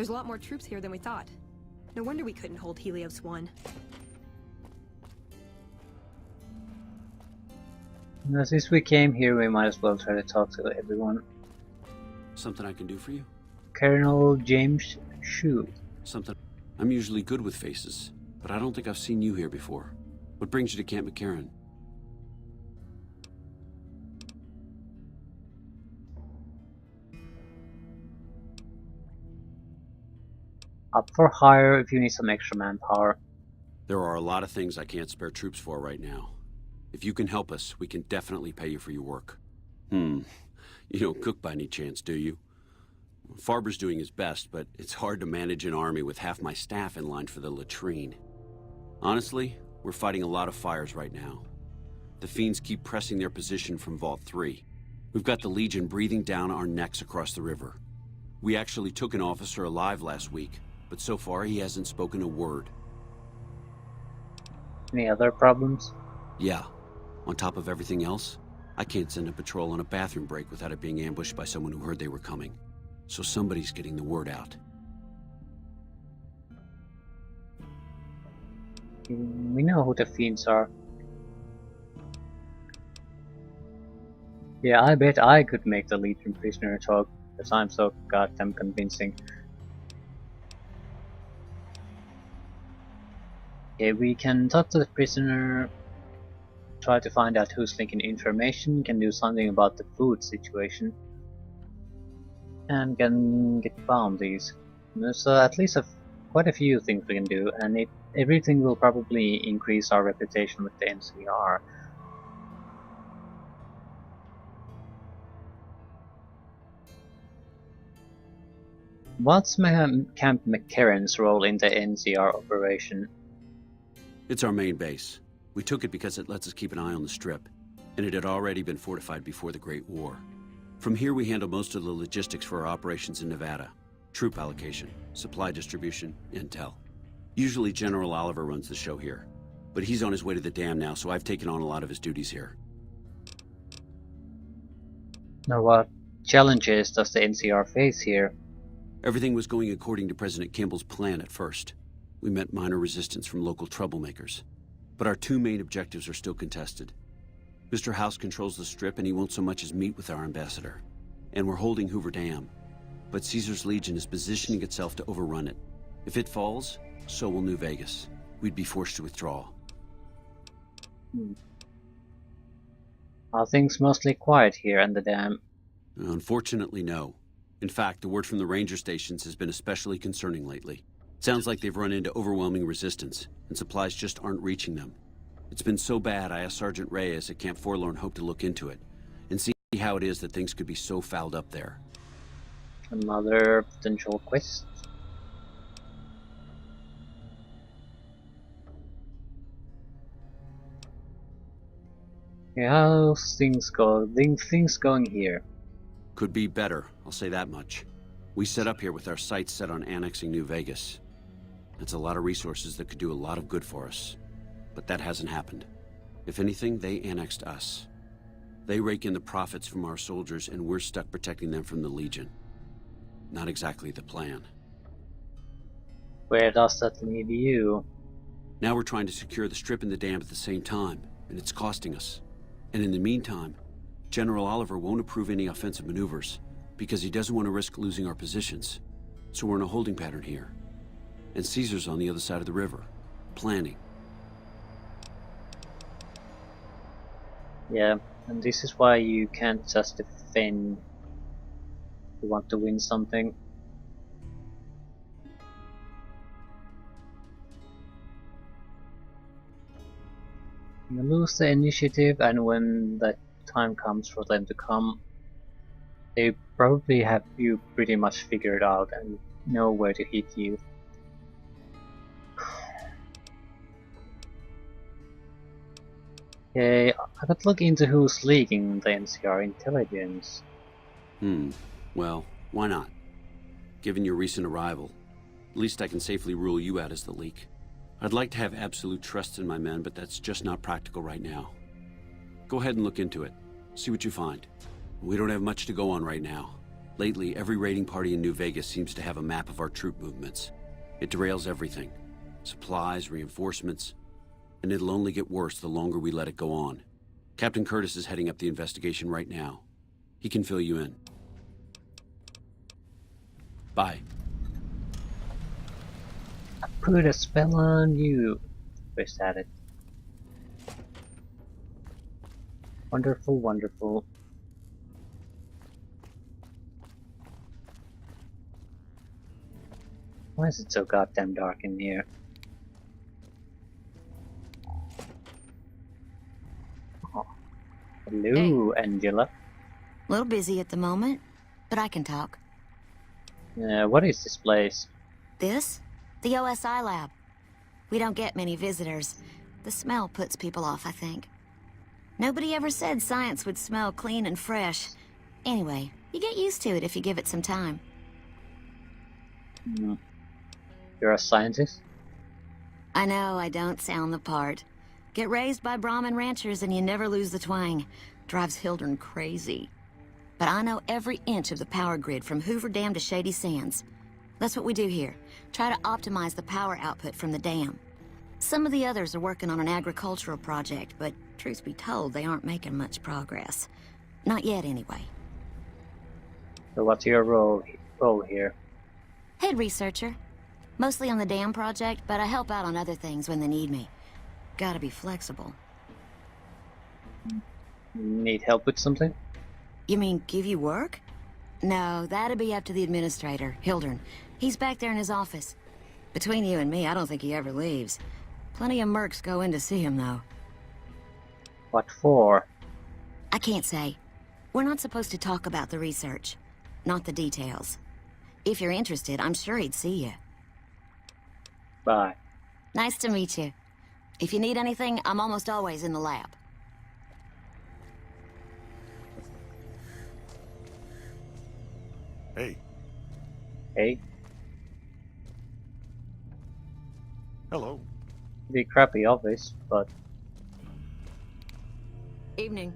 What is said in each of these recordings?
There's a lot more troops here than we thought. No wonder we couldn't hold Helios 1. Now, since we came here, we might as well try to talk to everyone. Something I can do for you? Colonel James Shue. Something. I'm usually good with faces, but I don't think I've seen you here before. What brings you to Camp McCarran? Up for hire if you need some extra manpower. There are a lot of things I can't spare troops for right now. If you can help us, we can definitely pay you for your work. You don't cook by any chance, do you? Farber's doing his best, but it's hard to manage an army with half my staff in line for the latrine. Honestly, we're fighting a lot of fires right now. The fiends keep pressing their position from Vault 3. We've got the Legion breathing down our necks across the river. We actually took an officer alive last week, but so far he hasn't spoken a word. Any other problems? Yeah. On top of everything else, I can't send a patrol on a bathroom break without it being ambushed by someone who heard they were coming. So somebody's getting the word out. We know who the fiends are. Yeah, I bet I could make the Legion prisoner talk, because I'm so goddamn convincing. Okay, we can talk to the prisoner, try to find out who's leaking information, can do something about the food situation, and can get bounties. There's at least quite a few things we can do, and everything will probably increase our reputation with the NCR. What's Camp McCarran's role in the NCR operation? It's our main base. We took it because it lets us keep an eye on the Strip, and it had already been fortified before the Great War. From here we handle most of the logistics for our operations in Nevada. Troop allocation, supply distribution, intel. Usually General Oliver runs the show here, but he's on his way to the dam now, so I've taken on a lot of his duties here. Now what challenges does the NCR face here? Everything was going according to President Kimball's plan at first. We met minor resistance from local troublemakers. But our two main objectives are still contested. Mr. House controls the Strip and he won't so much as meet with our ambassador. And we're holding Hoover Dam. But Caesar's Legion is positioning itself to overrun it. If it falls, so will New Vegas. We'd be forced to withdraw. Are things mostly quiet here on the dam? Unfortunately, no. In fact, the word from the ranger stations has been especially concerning lately. Sounds like they've run into overwhelming resistance, and supplies just aren't reaching them. It's been so bad, I asked Sergeant Reyes at Camp Forlorn Hope to look into it, and see how it is that things could be so fouled up there. Another potential quest? Yeah, how's things going here? Could be better, I'll say that much. We set up here with our sights set on annexing New Vegas. It's a lot of resources that could do a lot of good for us. But that hasn't happened. If anything, they annexed us. They rake in the profits from our soldiers, and we're stuck protecting them from the Legion. Not exactly the plan. Where does that leave you? Now we're trying to secure the Strip and the dam at the same time, and it's costing us. And in the meantime, General Oliver won't approve any offensive maneuvers, because he doesn't want to risk losing our positions. So we're in a holding pattern here. And Caesar's on the other side of the river, planning. Yeah, and this is why you can't just defend. You want to win something. You lose the initiative, and when that time comes for them to come, they probably have you pretty much figured out and know where to hit you. Okay, I could look into who's leaking the NCR intelligence. Well, why not? Given your recent arrival, at least I can safely rule you out as the leak. I'd like to have absolute trust in my men, but that's just not practical right now. Go ahead and look into it. See what you find. We don't have much to go on right now. Lately, every raiding party in New Vegas seems to have a map of our troop movements. It derails everything. Supplies, reinforcements, and it'll only get worse the longer we let it go on. Captain Curtis is heading up the investigation right now. He can fill you in. Bye. I put a spell on you. Twist at it. Wonderful, wonderful. Why is it so goddamn dark in here? Oh. Hello, hey. Angela. A little busy at the moment, but I can talk. What is this place? This? The OSI lab. We don't get many visitors. The smell puts people off, I think. Nobody ever said science would smell clean and fresh. Anyway, you get used to it if you give it some time. You're a scientist? I know I don't sound the part. Get raised by Brahmin ranchers and you never lose the twang. Drives Hildern crazy. But I know every inch of the power grid from Hoover Dam to Shady Sands. That's what we do here. Try to optimize the power output from the dam. Some of the others are working on an agricultural project, but truth be told, they aren't making much progress. Not yet, anyway. So what's your role here? Head researcher. Mostly on the dam project, but I help out on other things when they need me. Gotta be flexible. Need help with something? You mean give you work? No, that'd be up to the administrator, Hildern. He's back there in his office. Between you and me, I don't think he ever leaves. Plenty of mercs go in to see him, though. What for? I can't say. We're not supposed to talk about the research. Not the details. If you're interested, I'm sure he'd see you. Bye. Nice to meet you. If you need anything, I'm almost always in the lab. Hey. Hey. Hello. Pretty crappy office, but... Evening.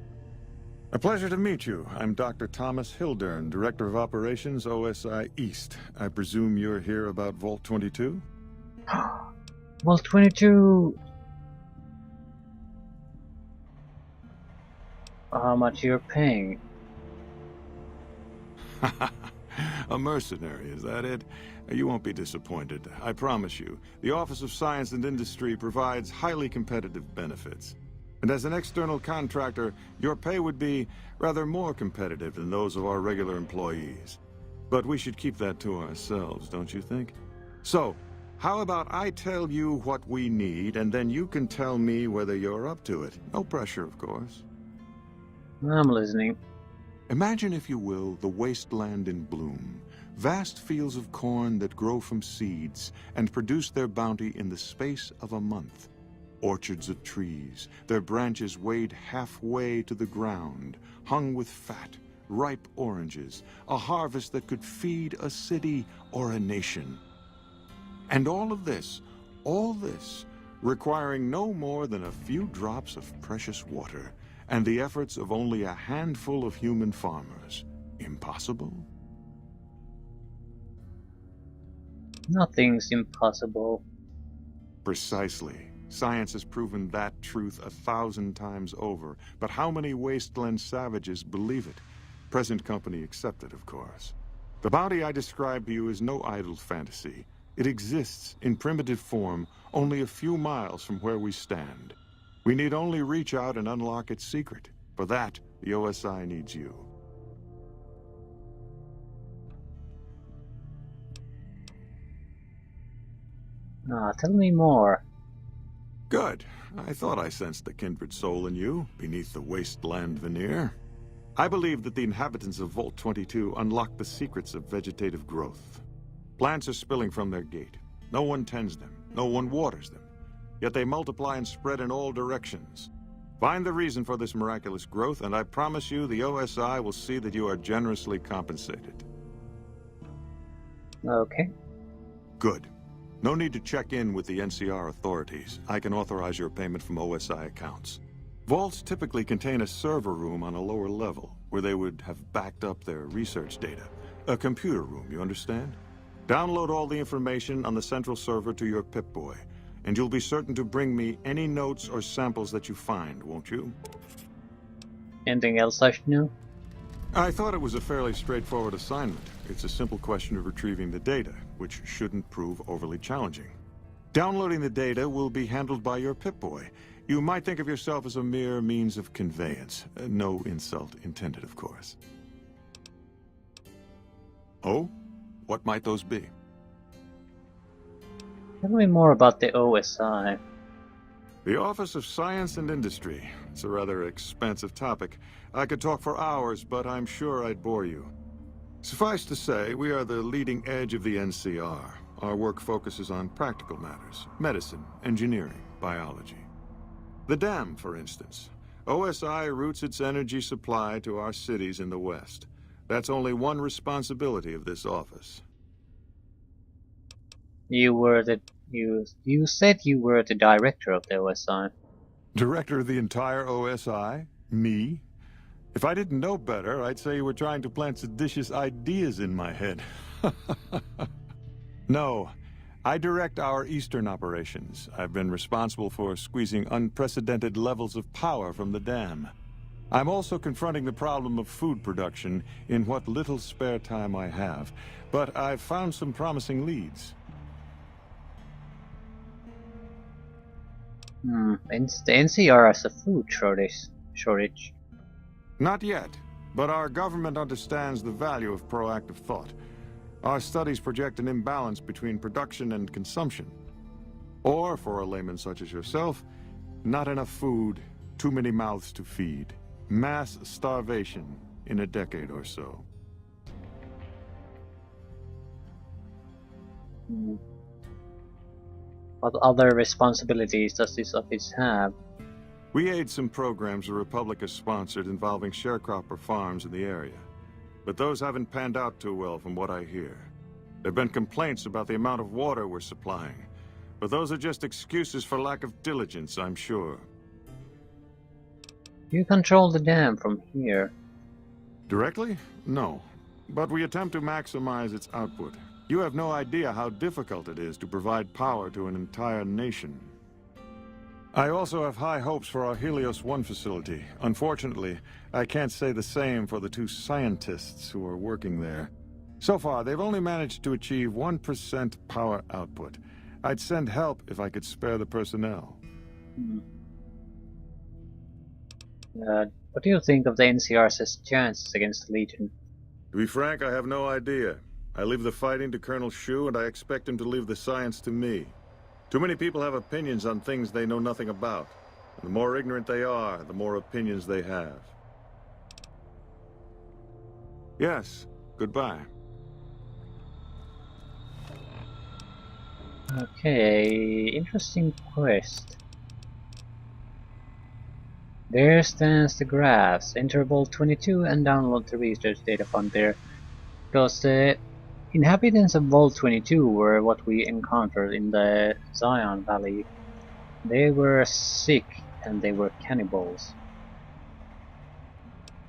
A pleasure to meet you. I'm Dr. Thomas Hildern, Director of Operations, OSI East. I presume you're here about Vault 22? Vault 22! How much you're paying? A mercenary, is that it? You won't be disappointed, I promise you. The Office of Science and Industry provides highly competitive benefits. And as an external contractor, your pay would be rather more competitive than those of our regular employees. But we should keep that to ourselves, don't you think? So, how about I tell you what we need, and then you can tell me whether you're up to it. No pressure, of course. I'm listening. Imagine, if you will, the wasteland in bloom. Vast fields of corn that grow from seeds and produce their bounty in the space of a month. Orchards of trees, their branches weighed halfway to the ground, hung with fat, ripe oranges, a harvest that could feed a city or a nation. And all this, requiring no more than a few drops of precious water, and the efforts of only a handful of human farmers. Impossible? Nothing's impossible. Precisely. Science has proven that truth 1,000 times over, but how many wasteland savages believe it? Present company accepted, of course. The bounty I described to you is no idle fantasy. It exists in primitive form only a few miles from where we stand. We need only reach out and unlock its secret. For that, the OSI needs you. Tell me more. Good. I thought I sensed a kindred soul in you, beneath the wasteland veneer. I believe that the inhabitants of Vault 22 unlock the secrets of vegetative growth. Plants are spilling from their gate. No one tends them. No one waters them. Yet they multiply and spread in all directions. Find the reason for this miraculous growth, and I promise you the OSI will see that you are generously compensated. Okay. Good. No need to check in with the NCR authorities. I can authorize your payment from OSI accounts. Vaults typically contain a server room on a lower level, where they would have backed up their research data. A computer room, you understand? Download all the information on the central server to your Pip-Boy, and you'll be certain to bring me any notes or samples that you find, won't you? Anything else I should know? I thought it was a fairly straightforward assignment. It's a simple question of retrieving the data, which shouldn't prove overly challenging. Downloading the data will be handled by your Pip-Boy. You might think of yourself as a mere means of conveyance. No insult intended, of course. Oh? What might those be? Tell me more about the OSI. The Office of Science and Industry. It's a rather expansive topic. I could talk for hours, but I'm sure I'd bore you. Suffice to say, we are the leading edge of the NCR. Our work focuses on practical matters: medicine, engineering, biology. The dam, for instance. OSI routes its energy supply to our cities in the West. That's only one responsibility of this office. You said you were the director of the OSI. Director of the entire OSI? Me? If I didn't know better, I'd say you were trying to plant seditious ideas in my head. No, I direct our eastern operations. I've been responsible for squeezing unprecedented levels of power from the dam. I'm also confronting the problem of food production in what little spare time I have, but I've found some promising leads. The NCR has a food shortage. Not yet, but our government understands the value of proactive thought. Our studies project an imbalance between production and consumption. Or, for a layman such as yourself, not enough food, too many mouths to feed. Mass starvation in a decade or so. What other responsibilities does this office have? We aid some programs the Republic has sponsored involving sharecropper farms in the area. But those haven't panned out too well from what I hear. There have been complaints about the amount of water we're supplying. But those are just excuses for lack of diligence, I'm sure. You control the dam from here. Directly? No. But we attempt to maximize its output. You have no idea how difficult it is to provide power to an entire nation. I also have high hopes for our Helios 1 facility. Unfortunately, I can't say the same for the 2 scientists who are working there. So far, they've only managed to achieve 1% power output. I'd send help if I could spare the personnel. What do you think of the NCR's chances against the Legion? To be frank, I have no idea. I leave the fighting to Colonel Shu, and I expect him to leave the science to me. Too many people have opinions on things they know nothing about. And the more ignorant they are, the more opinions they have. Yes, goodbye. Okay, interesting quest. There stands the graphs. Enter Vault 22 and download the research data from there. Because the inhabitants of Vault 22 were what we encountered in the Zion Valley. They were sick and they were cannibals.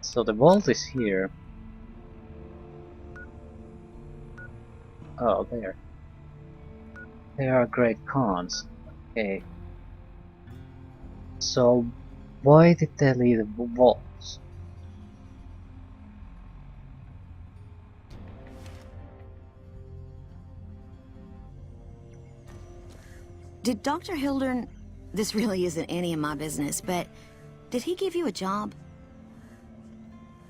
So the vault is here. Oh, there. They are great cons. Okay. So, why did they leave the vaults? Did Dr. Hildern... This really isn't any of my business, but... Did he give you a job?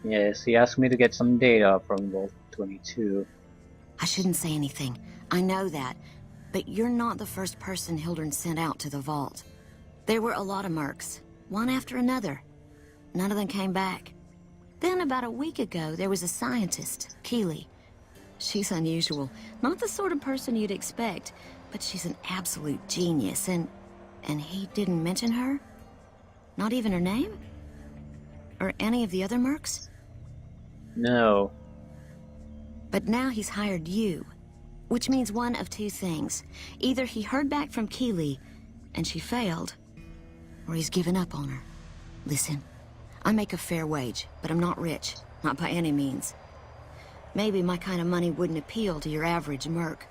Yes, he asked me to get some data from Vault 22. I shouldn't say anything. I know that. But you're not the first person Hildern sent out to the vault. There were a lot of mercs, one after another. None of them came back. Then about a week ago, there was a scientist, Keeley. She's unusual. Not the sort of person you'd expect, but she's an absolute genius, and he didn't mention her? Not even her name? Or any of the other mercs? No. But now he's hired you. Which means one of two things. Either he heard back from Keeley, and she failed, or he's given up on her. Listen, I make a fair wage, but I'm not rich. Not by any means. Maybe my kind of money wouldn't appeal to your average merc.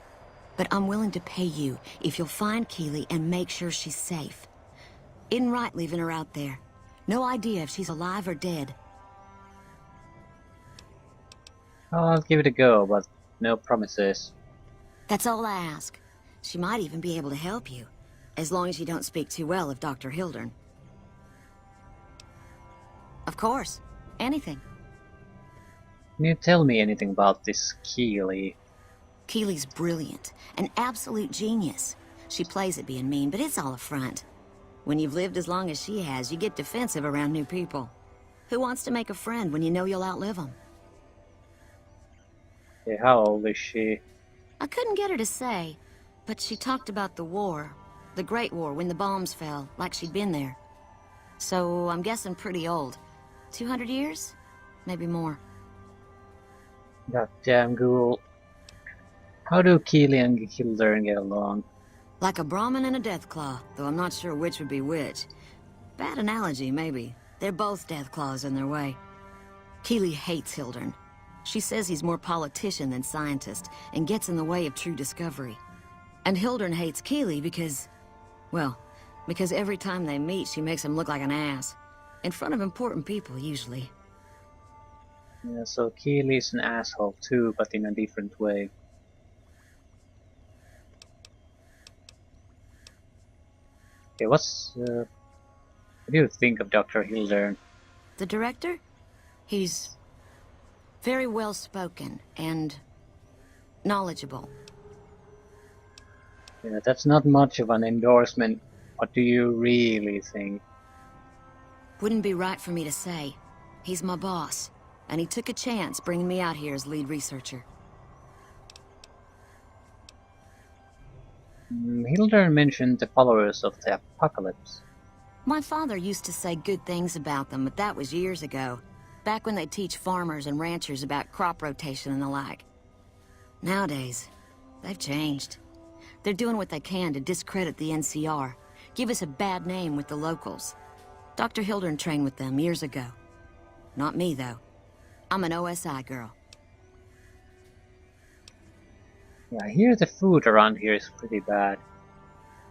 But I'm willing to pay you if you'll find Keely and make sure she's safe. Isn't right leaving her out there. No idea if she's alive or dead. I'll give it a go, but no promises. That's all I ask. She might even be able to help you. As long as you don't speak too well of Dr. Hildern. Of course. Anything. Can you tell me anything about this Keely? Keely's brilliant. An absolute genius. She plays at being mean, but it's all a front. When you've lived as long as she has, you get defensive around new people. Who wants to make a friend when you know you'll outlive them? Okay, how old is she? I couldn't get her to say, but she talked about the war. The Great War, when the bombs fell, like she'd been there. So, I'm guessing pretty old. 200 years? Maybe more. Goddamn ghoul. How do Keely and Hildern get along? Like a Brahmin and a Deathclaw, though I'm not sure which would be which. Bad analogy, maybe. They're both Deathclaws in their way. Keely hates Hildern. She says he's more politician than scientist, and gets in the way of true discovery. And Hildern hates Keely because... well, because every time they meet, she makes him look like an ass. In front of important people, usually. Yeah, so Keely's an asshole too, but in a different way. Okay, what do you think of Dr. Hildern? The director? He's very well-spoken and knowledgeable. Yeah, that's not much of an endorsement. What do you really think? Wouldn't be right for me to say. He's my boss, and he took a chance bringing me out here as lead researcher. Hildern mentioned the followers of the apocalypse. My father used to say good things about them, but that was years ago. Back when they teach farmers and ranchers about crop rotation and the like. Nowadays, they've changed. They're doing what they can to discredit the NCR, give us a bad name with the locals. Dr. Hildern trained with them years ago. Not me, though. I'm an OSI girl. Yeah, I hear the food around here is pretty bad.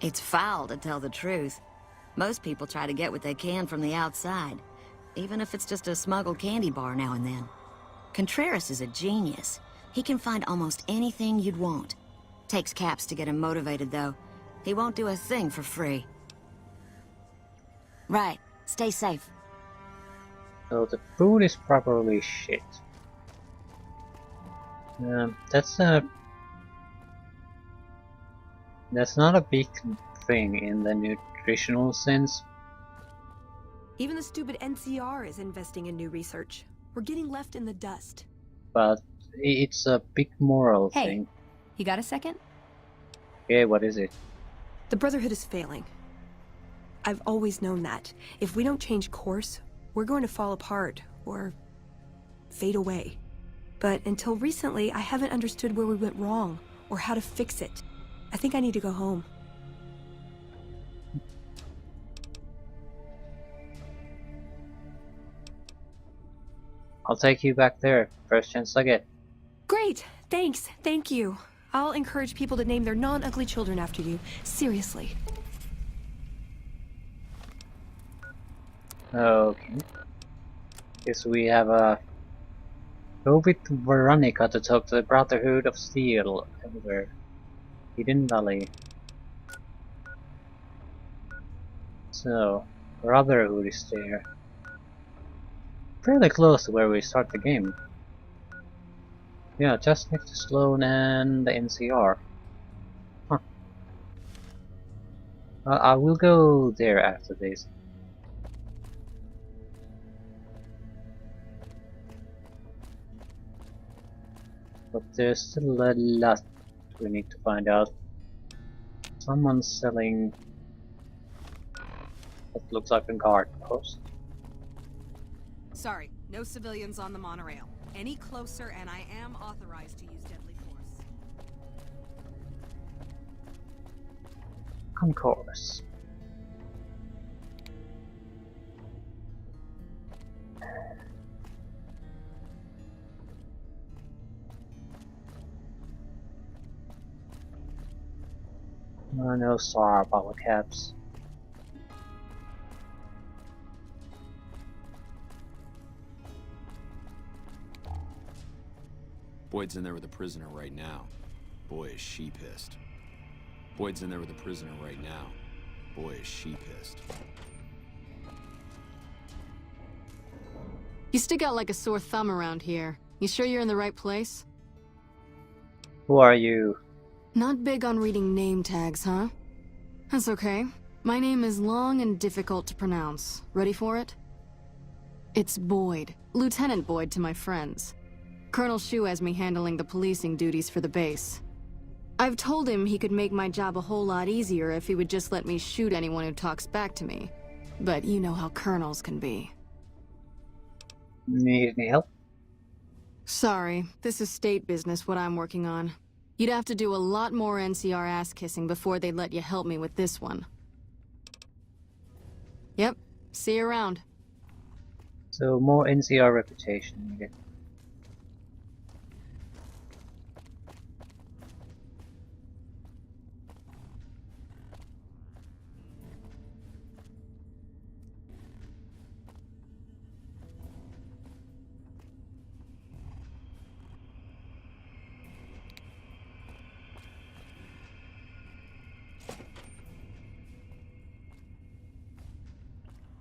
It's foul, to tell the truth. Most people try to get what they can from the outside, even if it's just a smuggled candy bar now and then. Contreras is a genius. He can find almost anything you'd want. Takes caps to get him motivated, though. He won't do a thing for free. Right. Stay safe. So the food is probably shit. That's not a big thing in the nutritional sense. Even the stupid NCR is investing in new research. We're getting left in the dust. But it's a big moral Hey, thing. you got a second? Okay, what is it? The Brotherhood is failing. I've always known that. If we don't change course, we're going to fall apart, or fade away. But until recently, I haven't understood where we went wrong, or how to fix it. I think I need to go home. I'll take you back there, first chance I get. Great! Thanks! Thank you! I'll encourage people to name their non-ugly children after you. Seriously. Okay. Guess we have a... Go with Veronica to talk to the Brotherhood of Steel everywhere. Hidden Valley. So, Brotherhood is there. Fairly close to where we start the game. Yeah, just next to Sloan and the NCR. Huh. I will go there after this. But there's still a lot we need to find out. Someone's selling what looks like a guard post. Sorry, no civilians on the monorail. Any closer and I am authorized to use deadly force. Concourse. No SAR bottle caps. Boyd's in there with a prisoner right now. Boy, is she pissed. Boyd's in there with a prisoner right now. Boy, is she pissed. You stick out like a sore thumb around here. You sure you're in the right place? Who are you? Not big on reading name tags, huh? That's okay. My name is long and difficult to pronounce. Ready for it? It's Boyd. Lieutenant Boyd to my friends. Colonel Shu has me handling the policing duties for the base. I've told him he could make my job a whole lot easier if he would just let me shoot anyone who talks back to me. But you know how colonels can be. Need any help? Sorry, this is state business what I'm working on. You'd have to do a lot more NCR ass-kissing before they'd let you help me with this one. Yep, see you around. So more NCR reputation needed.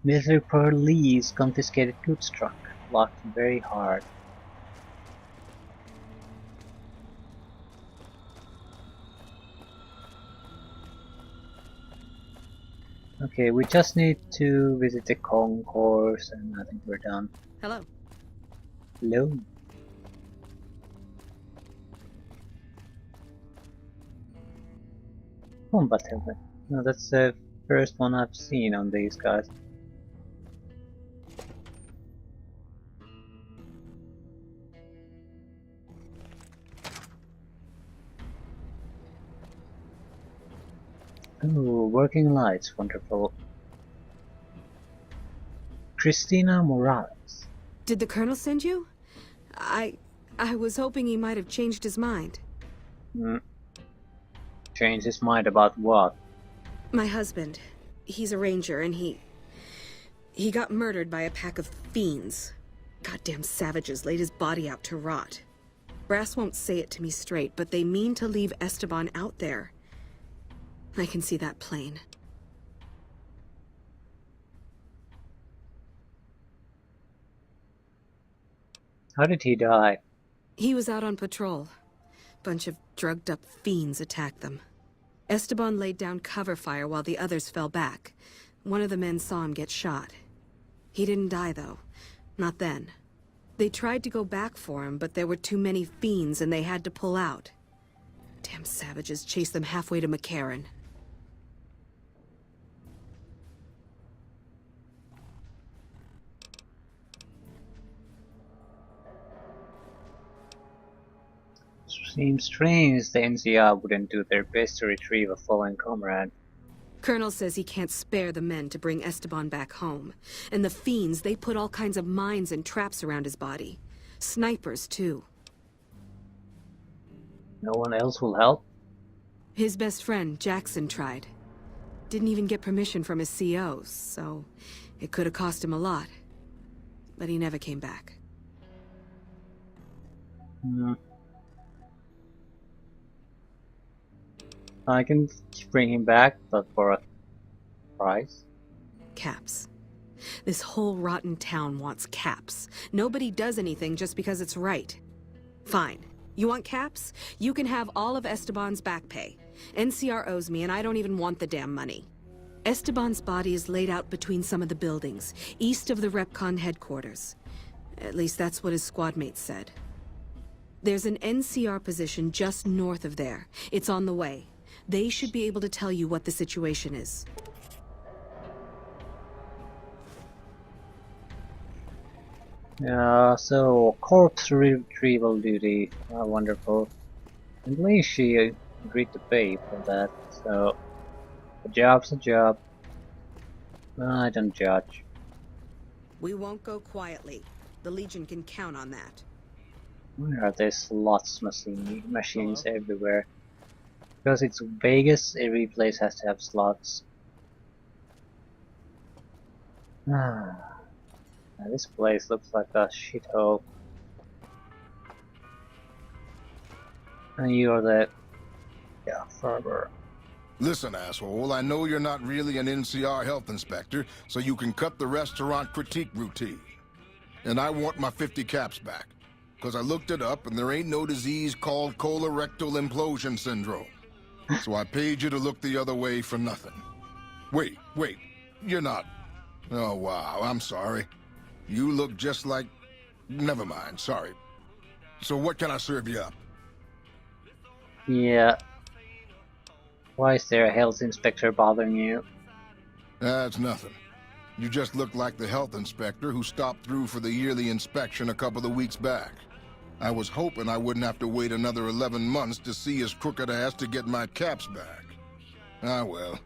Military police confiscated goods truck, locked very hard. Okay, we just need to visit the concourse and I think we're done. Hello. Hello. Combat helmet. No, that's the first one I've seen on these guys. Ooh, working lights, wonderful. Christina Morales. Did the Colonel send you? I was hoping he might have changed his mind. Changed his mind about what? My husband. He's a ranger and he got murdered by a pack of fiends. Goddamn savages laid his body out to rot. Brass won't say it to me straight, but they mean to leave Esteban out there. I can see that plain. How did he die? He was out on patrol. Bunch of drugged up fiends attacked them. Esteban laid down cover fire while the others fell back. One of the men saw him get shot. He didn't die though. Not then. They tried to go back for him, but there were too many fiends and they had to pull out. Damn savages chased them halfway to McCarran. Seems strange the NCR wouldn't do their best to retrieve a fallen comrade. Colonel says he can't spare the men to bring Esteban back home. And the fiends, they put all kinds of mines and traps around his body. Snipers, too. No one else will help? His best friend, Jackson, tried. Didn't even get permission from his CO, so it could have cost him a lot. But he never came back. I can bring him back, but for a price. Caps. This whole rotten town wants caps. Nobody does anything just because it's right. Fine. You want caps? You can have all of Esteban's back pay. NCR owes me, and I don't even want the damn money. Esteban's body is laid out between some of the buildings, east of the RepCon headquarters. At least that's what his squad mates said. There's an NCR position just north of there. It's on the way. They should be able to tell you what the situation is. So corpse retrieval duty. Wonderful. At least she agreed to pay for that, so a job's a job. I don't judge. We won't go quietly. The Legion can count on that. Where are there slots machines everywhere? Because it's Vegas, every place has to have slots. This place looks like a shithole. And you're the... yeah, farmer. Listen, asshole, I know you're not really an NCR health inspector, so you can cut the restaurant critique routine. And I want my 50 caps back. Because I looked it up, and there ain't no disease called colorectal implosion syndrome. So I paid you to look the other way for nothing. Wait, you're not... Oh, wow, I'm sorry. You look just like... Never mind, sorry. So what can I serve you up? Yeah. Why is there a health inspector bothering you? That's nothing. You just look like the health inspector who stopped through for the yearly inspection a couple of weeks back. I was hoping I wouldn't have to wait another 11 months to see his crooked ass to get my caps back. Ah, well.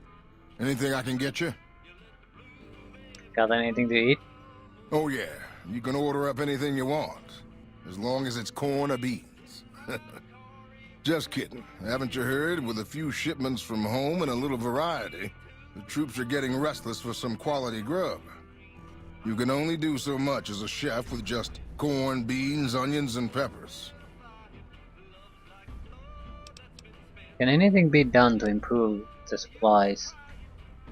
Anything I can get you? Got anything to eat? Oh, yeah. You can order up anything you want. As long as it's corn or beans. Just kidding. Haven't you heard? With a few shipments from home and a little variety, the troops are getting restless for some quality grub. You can only do so much as a chef with just corn, beans, onions, and peppers. Can anything be done to improve the supplies?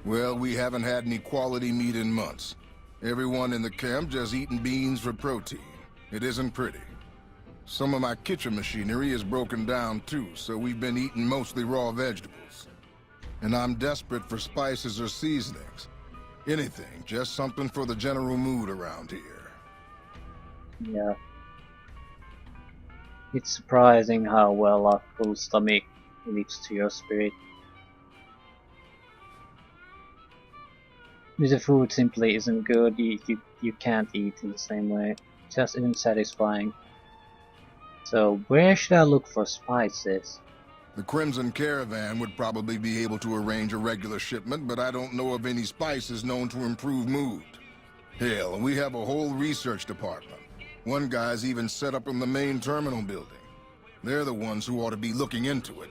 Well, we haven't had any quality meat in months. Everyone in the camp just eating beans for protein. It isn't pretty. Some of my kitchen machinery is broken down too, so we've been eating mostly raw vegetables. And I'm desperate for spices or seasonings. Anything, just something for the general mood around here. Yeah. It's surprising how well a full stomach leads to your spirit. If the food simply isn't good, you can't eat in the same way. It just isn't satisfying. So, where should I look for spices? The Crimson Caravan would probably be able to arrange a regular shipment, but I don't know of any spices known to improve mood. Hell, we have a whole research department. One guy's even set up in the main terminal building. They're the ones who ought to be looking into it.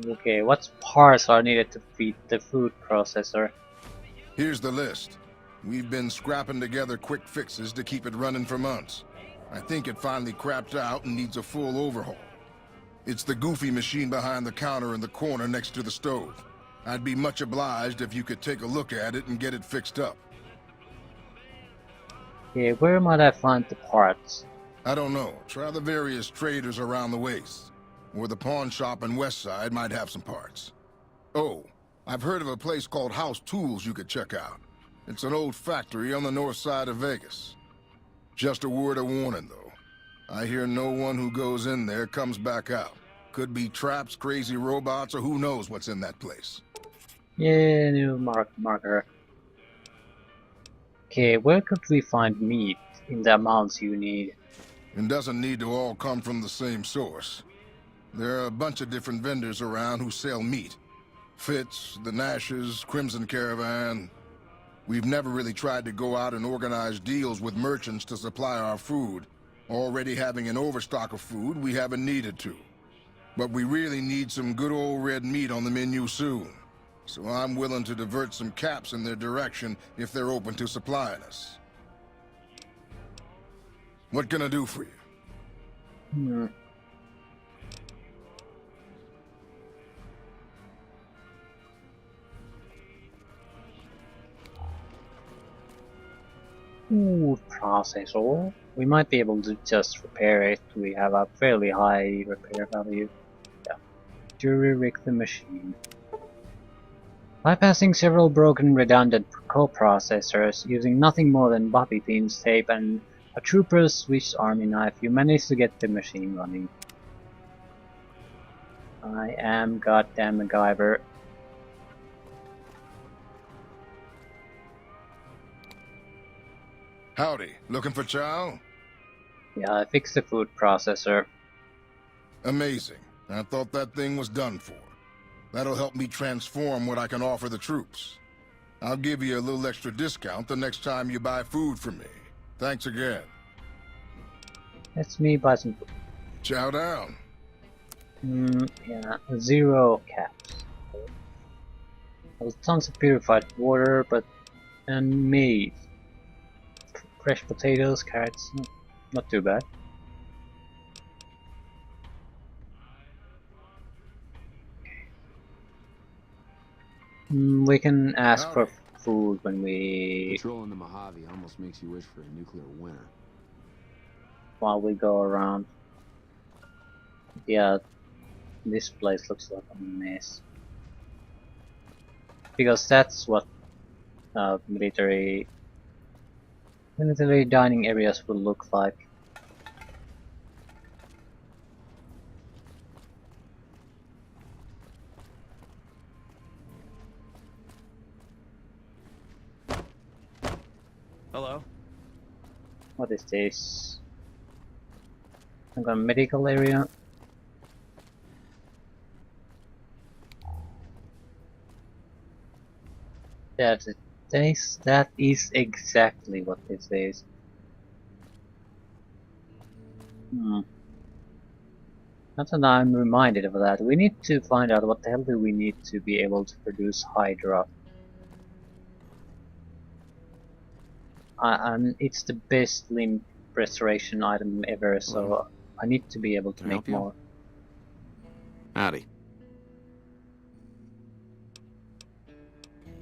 Okay, what parts are needed to feed the food processor? Here's the list. We've been scrapping together quick fixes to keep it running for months. I think it finally crapped out and needs a full overhaul. It's the goofy machine behind the counter in the corner next to the stove. I'd be much obliged if you could take a look at it and get it fixed up. Okay, where might I find the parts? I don't know. Try the various traders around the waste. Or the pawn shop in Westside might have some parts. Oh, I've heard of a place called House Tools you could check out. It's an old factory on the north side of Vegas. Just a word of warning, though. I hear no one who goes in there comes back out. Could be traps, crazy robots, or who knows what's in that place. Yeah, new marker. Okay, where could we find meat in the amounts you need? It doesn't need to all come from the same source. There are a bunch of different vendors around who sell meat. Fitz, the Nashes, Crimson Caravan. We've never really tried to go out and organize deals with merchants to supply our food. Already having an overstock of food, we haven't needed to. But we really need some good old red meat on the menu soon. So I'm willing to divert some caps in their direction if they're open to supplying us. What can I do for you? Food processor. We might be able to just repair it. We have a fairly high repair value. Yeah. Jury rig the machine. Bypassing several broken redundant coprocessors, using nothing more than bobby pins, tape, and a trooper's Swiss Army knife, you manage to get the machine running. I am goddamn MacGyver. Howdy, looking for chow? Yeah, I fixed the food processor. Amazing. I thought that thing was done for. That'll help me transform what I can offer the troops. I'll give you a little extra discount the next time you buy food from me. Thanks again. Let's me buy some food. Chow down. Yeah, 0 caps. Well, tons of purified water, and meat. Fresh potatoes, carrots, not too bad. We can ask for food when we... Patrolling the Mojave almost makes you wish for a nuclear winter. while we go around. Yeah, this place looks like a mess. Because that's what military dining areas will look like. Hello? What is this? I've got a medical area. That's it. That is exactly what this is. Not that I'm reminded of that. We need to find out what the hell do we need to be able to produce Hydra. It's the best limb restoration item ever, so I need to be able to make more. Howdy.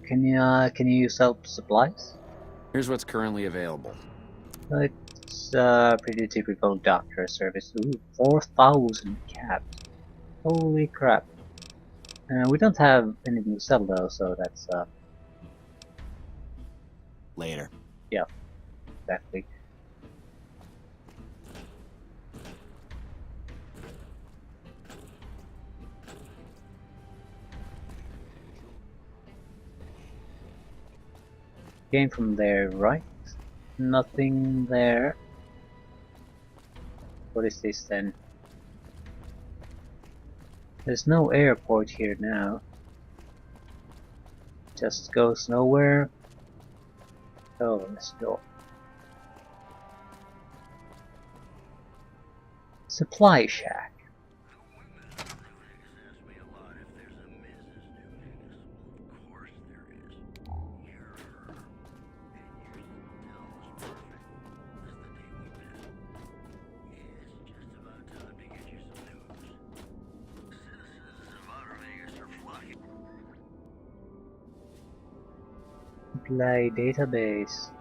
Can you sell supplies? Here's what's currently available. It's pretty typical doctor service. Ooh, 4,000 caps. Holy crap. We don't have anything to sell though, so that's Later. yeah, exactly. Came from there, right? Nothing there. What is this then? There's no airport here now. Just goes nowhere. Oh, let's go. Supply shack. Supply database.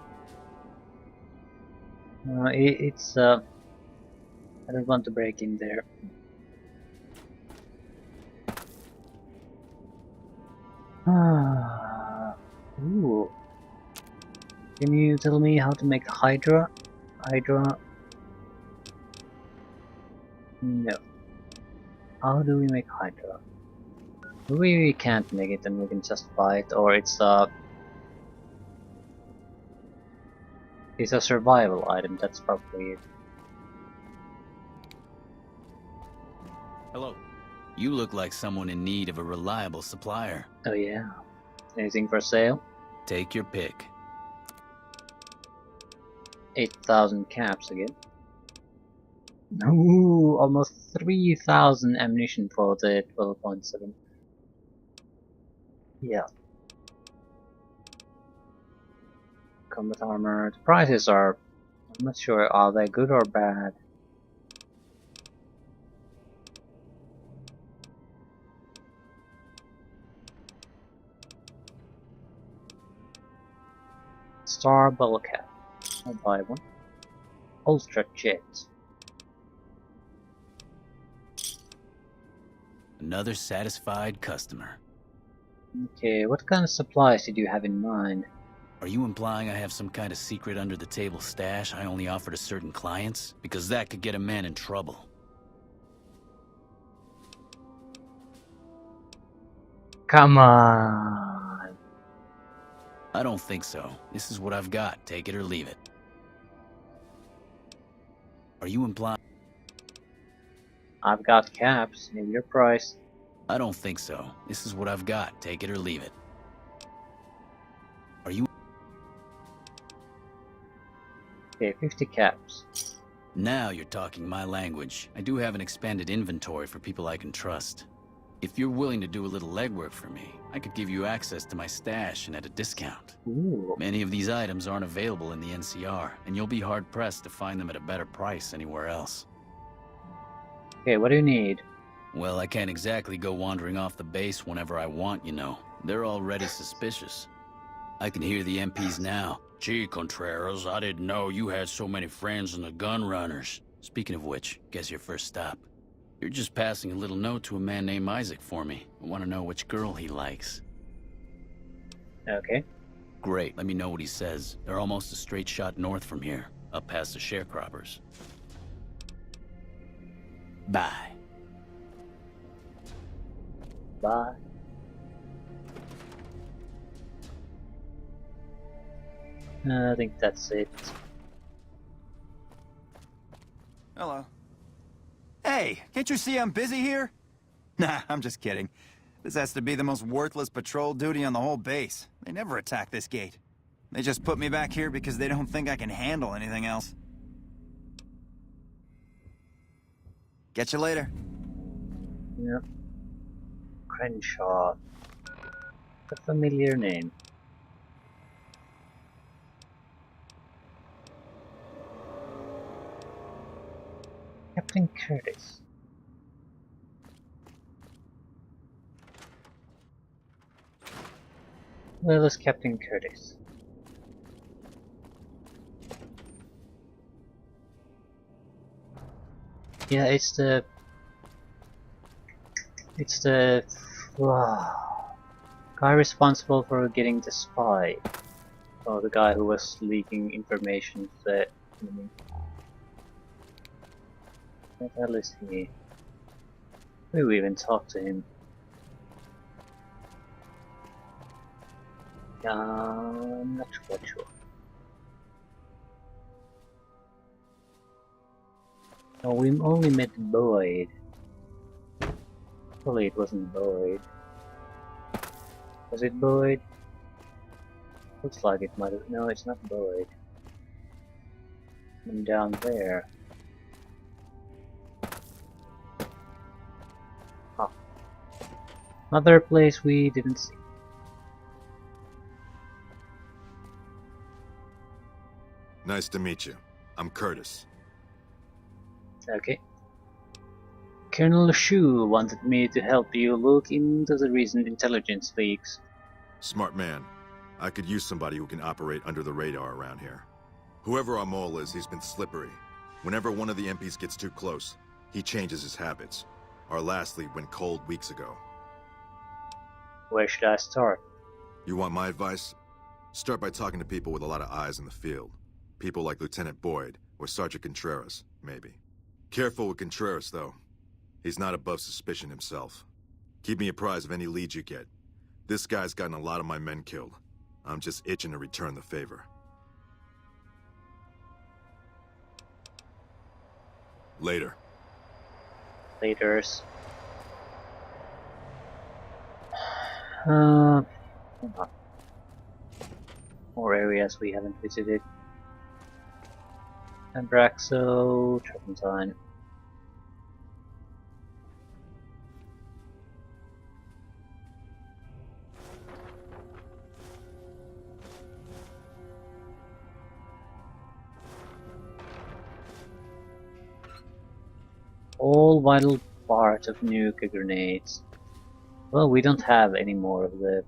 It's I don't want to break in there. Ooh. Can you tell me how to make Hydra? Hydra? No. How do we make Hydra? We can't make it and we can just buy it, or it's a survival item, that's probably it. Hello. You look like someone in need of a reliable supplier. Oh yeah. Anything for sale? Take your pick. 8,000 caps again. Ooh, almost 3,000 ammunition for the 12.7. Yeah. Combat armor. The prices are... I'm not sure, are they good or bad? Star bubble cap. I'll buy one. Ultra jet. Another satisfied customer. Okay, what kind of supplies did you have in mind? Are you implying I have some kind of secret under-the-table stash I only offer to certain clients? Because that could get a man in trouble. Come on! I don't think so. This is what I've got. Take it or leave it. Are you implying... I've got caps. Name your price. I don't think so. This is what I've got. Take it or leave it. Are you... Okay, 50 caps. Now you're talking my language. I do have an expanded inventory for people I can trust. If you're willing to do a little legwork for me, I could give you access to my stash and at a discount. Ooh. Many of these items aren't available in the NCR, and you'll be hard-pressed to find them at a better price anywhere else. Okay, what do you need? Well, I can't exactly go wandering off the base whenever I want, you know. They're already suspicious. I can hear the MPs now. Gee, Contreras, I didn't know you had so many friends in the gun runners. Speaking of which, guess your first stop. You're just passing a little note to a man named Isaac for me. I want to know which girl he likes. Okay. Great, let me know what he says. They're almost a straight shot north from here, up past the sharecroppers. Bye. Bye. I think that's it. Hello. Hey, can't you see I'm busy here? Nah, I'm just kidding. This has to be the most worthless patrol duty on the whole base. They never attack this gate. They just put me back here because they don't think I can handle anything else. Catch you later. Yep. Crenshaw. A familiar name. Captain Curtis. Where was Captain Curtis? Yeah, it's the guy responsible for getting the spy. Or the guy who was leaking information to the enemy. What the hell is he? Who even talked to him? I'm not quite sure. No, we only met Boyd. Hopefully it wasn't Boyd. Was it Boyd? Looks like it might have. No, it's not Boyd. And down there. Huh. Another place we didn't see. Nice to meet you. I'm Curtis. Okay. Colonel Shu wanted me to help you look into the recent intelligence leaks. Smart man. I could use somebody who can operate under the radar around here. Whoever our mole is, he's been slippery. Whenever one of the MPs gets too close, he changes his habits. Our last lead went cold weeks ago. Where should I start? You want my advice? Start by talking to people with a lot of eyes in the field. People like Lieutenant Boyd, or Sergeant Contreras, maybe. Careful with Contreras, though. He's not above suspicion himself. Keep me apprised of any leads you get. This guy's gotten a lot of my men killed. I'm just itching to return the favor. Later. Laters. More areas we haven't visited. Abraxo, Turpentine. All vital parts of nuclear grenades. Well, we don't have any more of the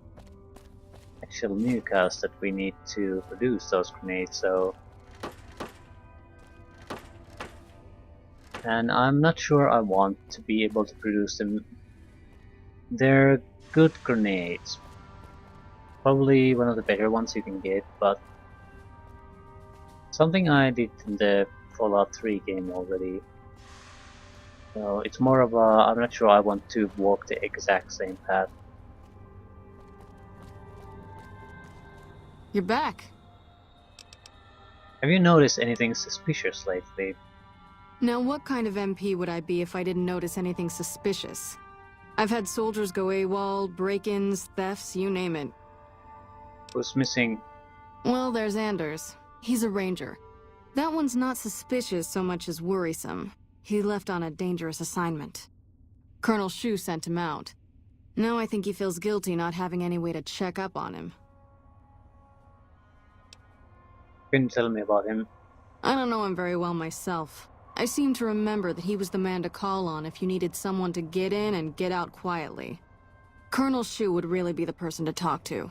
actual nucleus that we need to produce those grenades, so... And I'm not sure I want to be able to produce them. They're good grenades. Probably one of the better ones you can get, but... Something I did in the Fallout 3 game already. So it's more of a, I'm not sure I want to walk the exact same path. You're back. Have you noticed anything suspicious lately? Now, what kind of MP would I be if I didn't notice anything suspicious? I've had soldiers go AWOL, break-ins, thefts, you name it. Who's missing? Well, there's Anders. He's a ranger. That one's not suspicious so much as worrisome. He left on a dangerous assignment. Colonel Shu sent him out. Now I think he feels guilty not having any way to check up on him. Can you tell me about him? I don't know him very well myself. I seem to remember that he was the man to call on if you needed someone to get in and get out quietly. Colonel Shu would really be the person to talk to.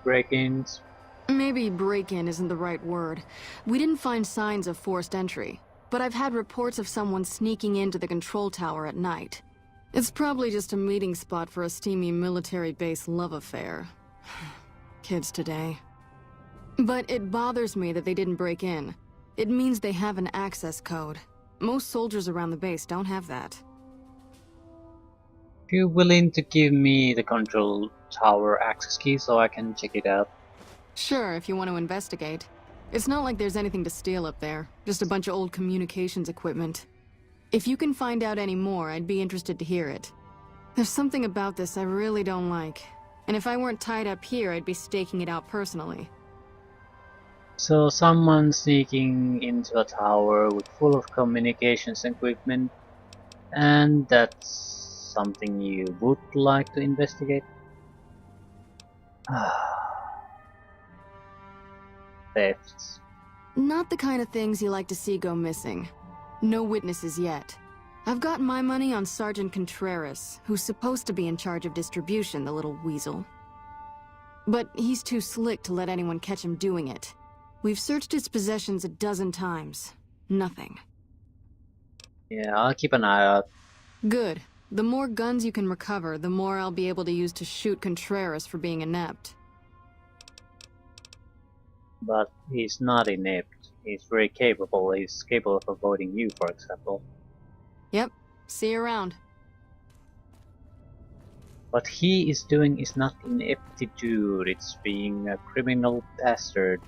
Break-ins? Maybe break-in isn't the right word. We didn't find signs of forced entry, but I've had reports of someone sneaking into the control tower at night. It's probably just a meeting spot for a steamy military base love affair. Kids today. But it bothers me that they didn't break in. It means they have an access code. Most soldiers around the base don't have that. Are you willing to give me the control tower access key so I can check it out? Sure, if you want to investigate. It's not like there's anything to steal up there. Just a bunch of old communications equipment. If you can find out any more, I'd be interested to hear it. There's something about this I really don't like. And if I weren't tied up here, I'd be staking it out personally. So someone sneaking into a tower with full of communications equipment, and that's something you would like to investigate? Thefts. Not the kind of things you like to see go missing. No witnesses yet. I've got my money on Sergeant Contreras, who's supposed to be in charge of distribution, the little weasel. But he's too slick to let anyone catch him doing it. We've searched his possessions a dozen times. Nothing. Yeah, I'll keep an eye out. Good. The more guns you can recover, the more I'll be able to use to shoot Contreras for being inept. But he's not inept. He's very capable. He's capable of avoiding you, for example. Yep. See you around. What he is doing is not ineptitude, it's being a criminal bastard.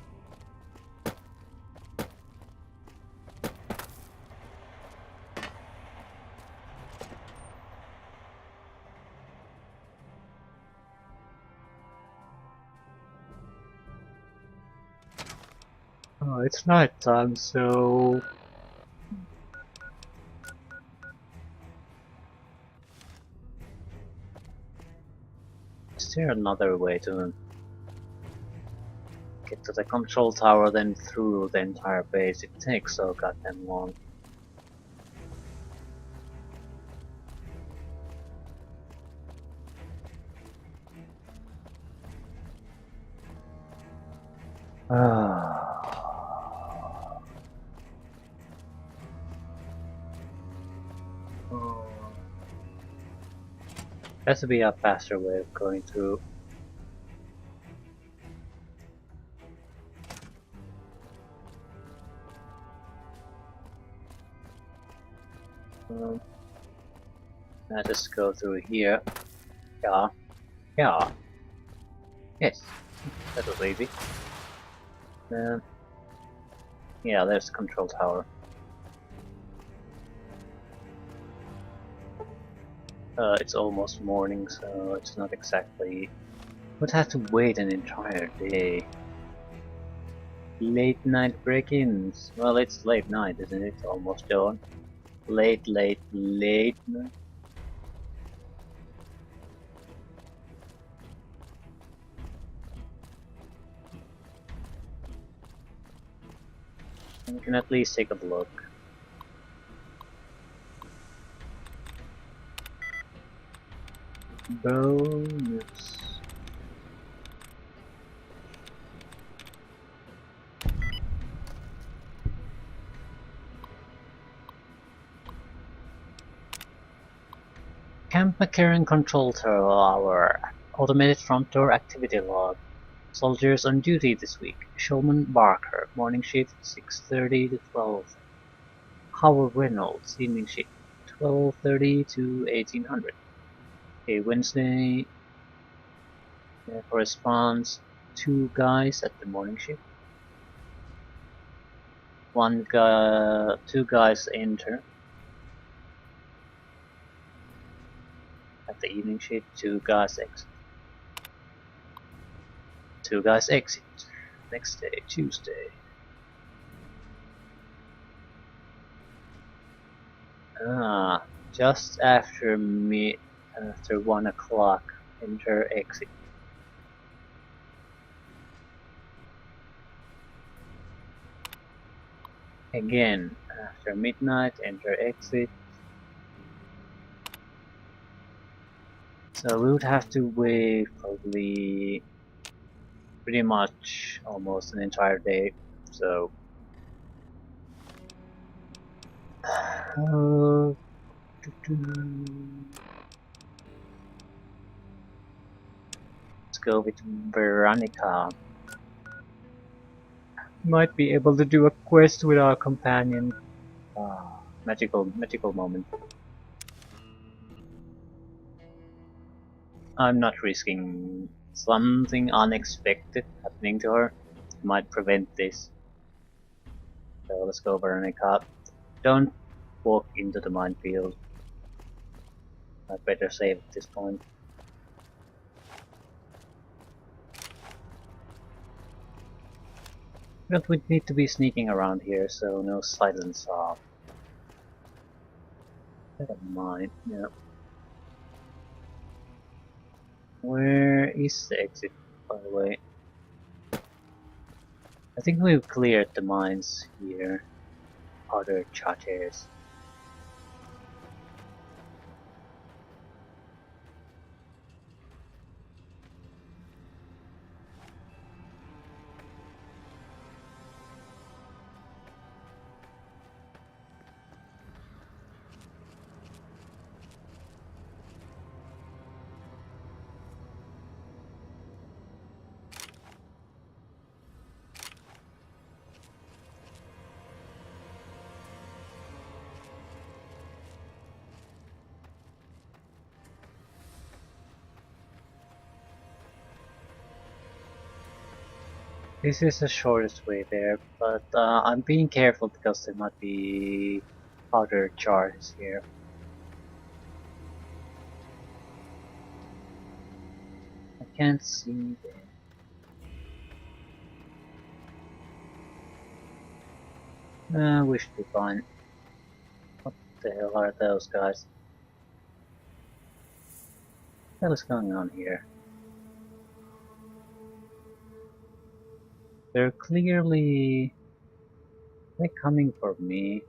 Oh, it's night time, so... Is there another way to get to the control tower, then through the entire base? It takes so goddamn long. Has to be a faster way of going through. I just go through here. Yeah. Yeah. Yes. That was easy. Yeah, there's the control tower. It's almost morning, so it's not exactly... Would have to wait an entire day. Late night break-ins. Well, it's late night, isn't it? Almost dawn. Late night. We can at least take a look. Bonus. Camp McCarran Control Tower. Automated front door activity log. Soldiers on duty this week. Showman Barker. Morning shift 6:30 to 12. Howard Reynolds. Evening shift 12:30 to 1800. Okay, Wednesday corresponds 2 guys at the morning shift. 2 guys enter at the evening shift. 2 guys exit. 2 guys exit. Next day, Tuesday. Just after 1 o'clock, enter exit. Again, after midnight, enter exit. So we would have to wait probably pretty much almost an entire day. So let's go with Veronica. Might be able to do a quest with our companion. Magical moment. I'm not risking something unexpected happening to her. Might prevent this. So let's go Veronica. Don't walk into the minefield. I'd better save at this point. But we need to be sneaking around here, so no silence off. I don't mind, yeah. Where is the exit, by the way? I think we've cleared the mines here. Other charters. This is the shortest way there, but I'm being careful because there might be other charges here. I can't see them. We should be fine. What the hell are those guys? What the hell is going on here? They're clearly... Are they coming for me?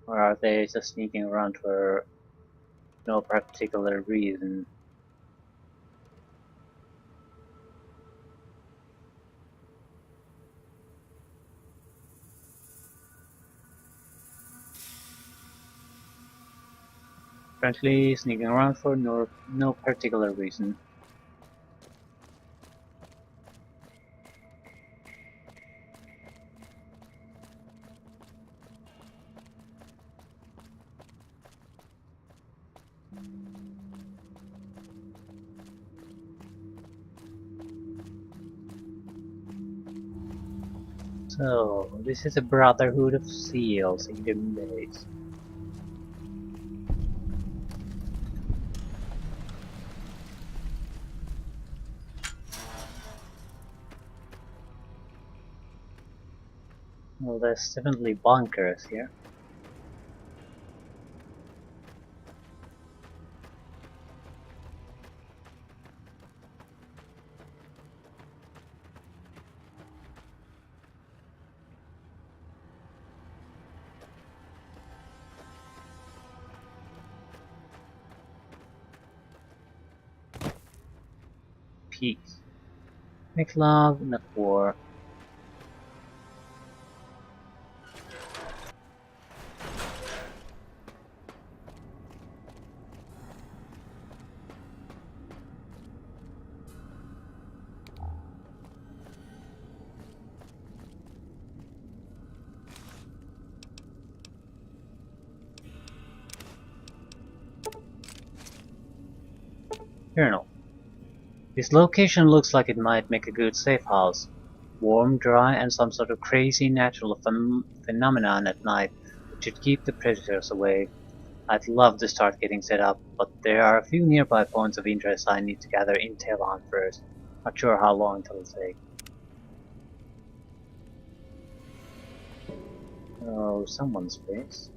Or are they just sneaking around for no particular reason? Apparently sneaking around for no particular reason. So, this is a Brotherhood of Seals in the base. Well, there's definitely bunkers here. Peace. Make love, not war. Journal. This location looks like it might make a good safe house. Warm, dry, and some sort of crazy natural phenomenon at night, which should keep the predators away. I'd love to start getting set up, but there are a few nearby points of interest I need to gather intel on first. Not sure how long it'll take. Oh, someone's base.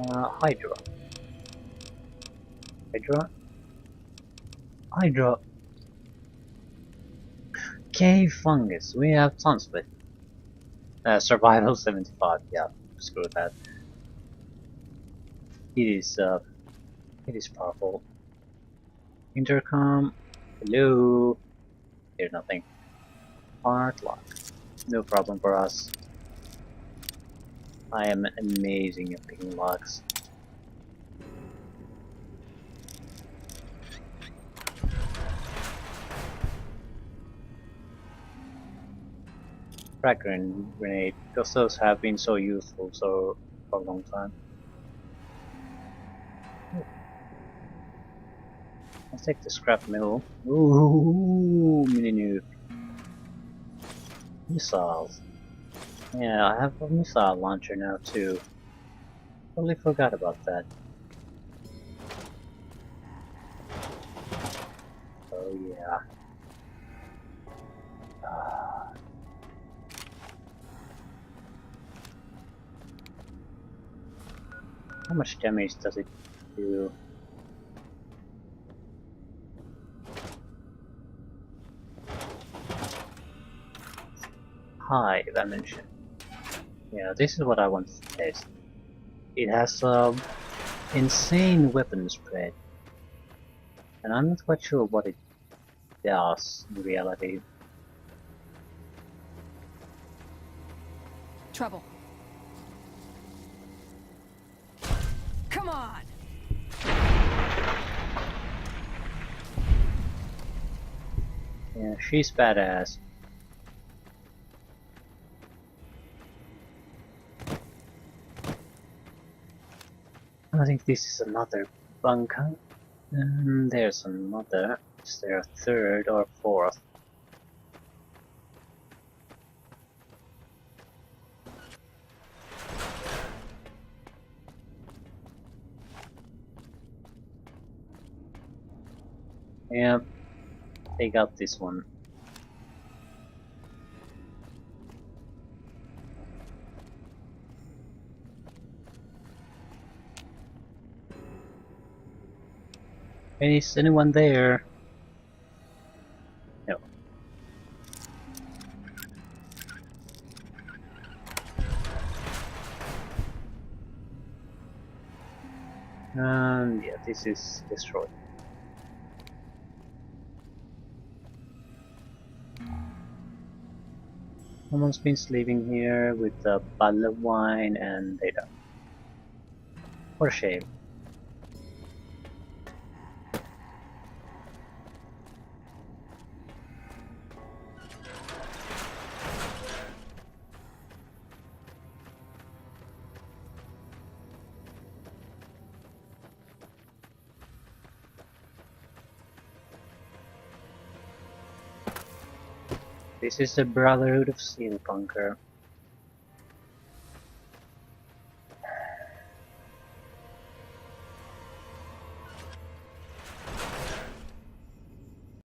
Hydra. Hydra? Hydra! Cave fungus, we have tons of it. Survival 75, yeah, screw that. It is powerful. Intercom, hello. Hear nothing. Smart lock, no problem for us. I am amazing at picking locks. Frag grenade, because those have been so useful for a long time. Let's take the scrap metal. Ooh, mini nuke. Missiles. Yeah, I have a missile launcher now too. Totally forgot about that. Oh yeah. How much damage does it do? High dimension. Yeah, this is what I want to test. It has insane weapon spread, and I'm not quite sure what it does in reality. Trouble. Come on! Yeah, she's badass. I think this is another bunker. And there's another. Is there a third or fourth? Yeah, they got this one. Is anyone there? No. And yeah, this is destroyed. Someone's been sleeping here with a bottle of wine and data. What a shame. This is the Brotherhood of Steel bunker.